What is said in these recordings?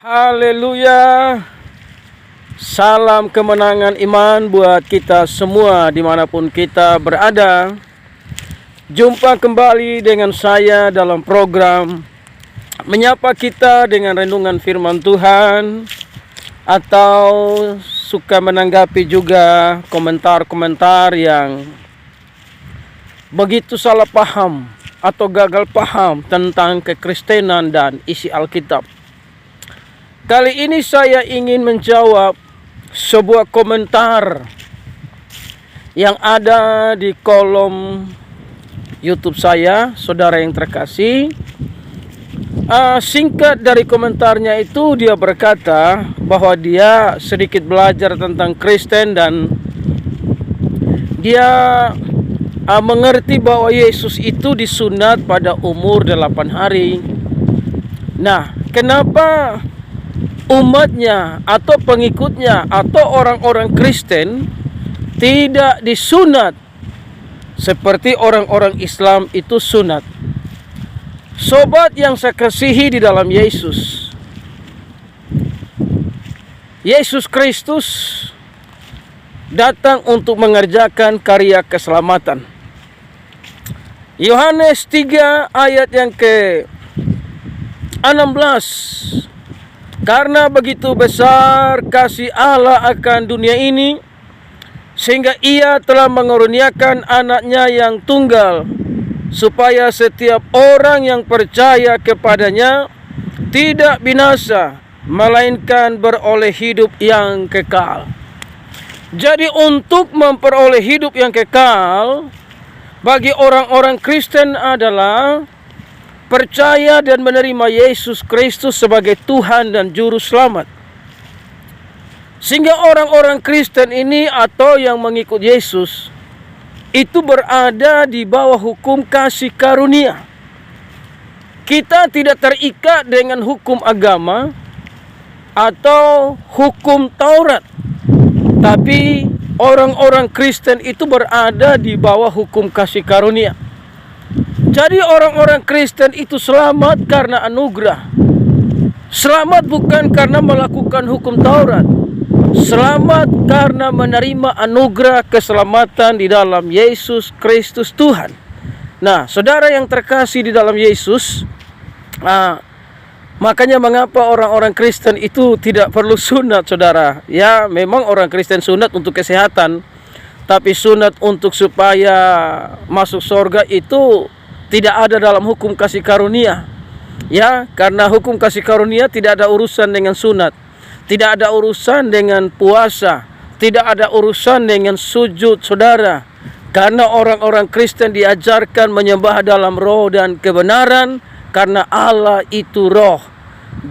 Haleluya. Salam kemenangan iman buat kita semua dimanapun kita berada. Jumpa kembali dengan saya dalam program Menyapa Kita dengan Renungan Firman Tuhan, atau suka menanggapi juga komentar-komentar yang begitu salah paham atau gagal paham tentang kekristenan dan isi Alkitab. Kali ini saya ingin menjawab sebuah komentar yang ada di kolom YouTube saya, saudara yang terkasih. Singkat dari komentarnya itu, dia berkata bahwa dia sedikit belajar tentang Kristen dan dia mengerti bahwa Yesus itu disunat pada umur 8 hari. Nah, kenapa umatnya atau pengikutnya atau orang-orang Kristen tidak disunat seperti orang-orang Islam itu sunat? Sobat yang saya kasihi di dalam Yesus, Yesus Kristus datang untuk mengerjakan karya keselamatan. Yohanes 3 ayat yang ke-16, karena begitu besar kasih Allah akan dunia ini, sehingga Ia telah mengaruniakan anaknya yang tunggal, supaya setiap orang yang percaya kepadanya tidak binasa, melainkan beroleh hidup yang kekal. Jadi untuk memperoleh hidup yang kekal, bagi orang-orang Kristen adalah percaya dan menerima Yesus Kristus sebagai Tuhan dan Juru Selamat. Sehingga orang-orang Kristen ini atau yang mengikut Yesus itu berada di bawah hukum kasih karunia. Kita tidak terikat dengan hukum agama atau hukum Taurat, tapi orang-orang Kristen itu berada di bawah hukum kasih karunia. Jadi orang-orang Kristen itu selamat karena anugerah. Selamat bukan karena melakukan hukum Taurat. Selamat karena menerima anugerah keselamatan di dalam Yesus Kristus Tuhan. Nah, saudara yang terkasih di dalam Yesus, makanya mengapa orang-orang Kristen itu tidak perlu sunat, saudara? Ya, memang orang Kristen sunat untuk kesehatan, tapi sunat untuk supaya masuk surga itu tidak ada dalam hukum kasih karunia. Ya, karena hukum kasih karunia tidak ada urusan dengan sunat, tidak ada urusan dengan puasa, tidak ada urusan dengan sujud, saudara. Karena orang-orang Kristen diajarkan menyembah dalam roh dan kebenaran, karena Allah itu roh.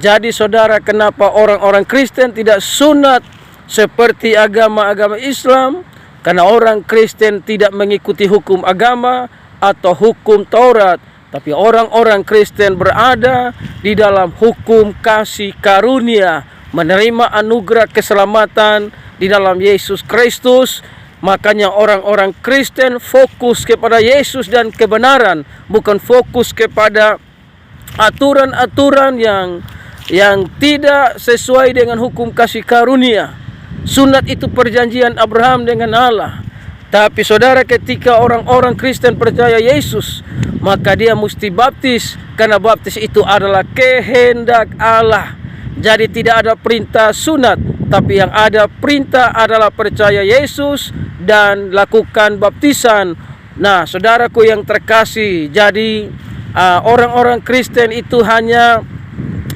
Jadi saudara, kenapa orang-orang Kristen tidak sunat seperti agama-agama Islam? Karena orang Kristen tidak mengikuti hukum agama atau hukum Taurat, tapi orang-orang Kristen berada di dalam hukum kasih karunia, menerima anugerah keselamatan di dalam Yesus Kristus. Makanya orang-orang Kristen fokus kepada Yesus dan kebenaran, bukan fokus kepada aturan-aturan yang tidak sesuai dengan hukum kasih karunia. Sunat itu perjanjian Abraham dengan Allah. Tapi saudara, ketika orang-orang Kristen percaya Yesus, maka dia mesti baptis, karena baptis itu adalah kehendak Allah. Jadi tidak ada perintah sunat, tapi yang ada perintah adalah percaya Yesus dan lakukan baptisan. Nah, saudaraku yang terkasih, jadi orang-orang Kristen itu hanya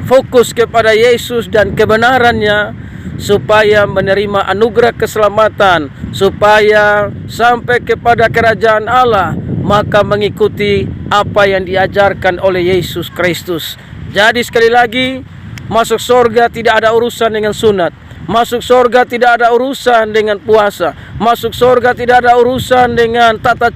fokus kepada Yesus dan kebenarannya, supaya menerima anugerah keselamatan, supaya sampai kepada kerajaan Allah, maka mengikuti apa yang diajarkan oleh Yesus Kristus. Jadi sekali lagi, masuk surga tidak ada urusan dengan sunat. Masuk surga tidak ada urusan dengan puasa. Masuk surga tidak ada urusan dengan tata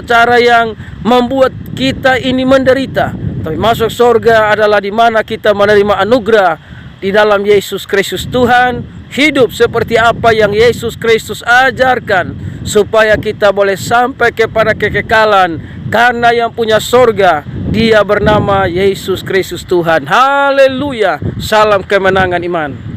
cara yang membuat kita ini menderita. Tapi masuk surga adalah di mana kita menerima anugerah di dalam Yesus Kristus Tuhan, hidup seperti apa yang Yesus Kristus ajarkan, supaya kita boleh sampai kepada kekekalan. Karena yang punya surga Dia bernama Yesus Kristus Tuhan. Haleluya. Salam kemenangan iman.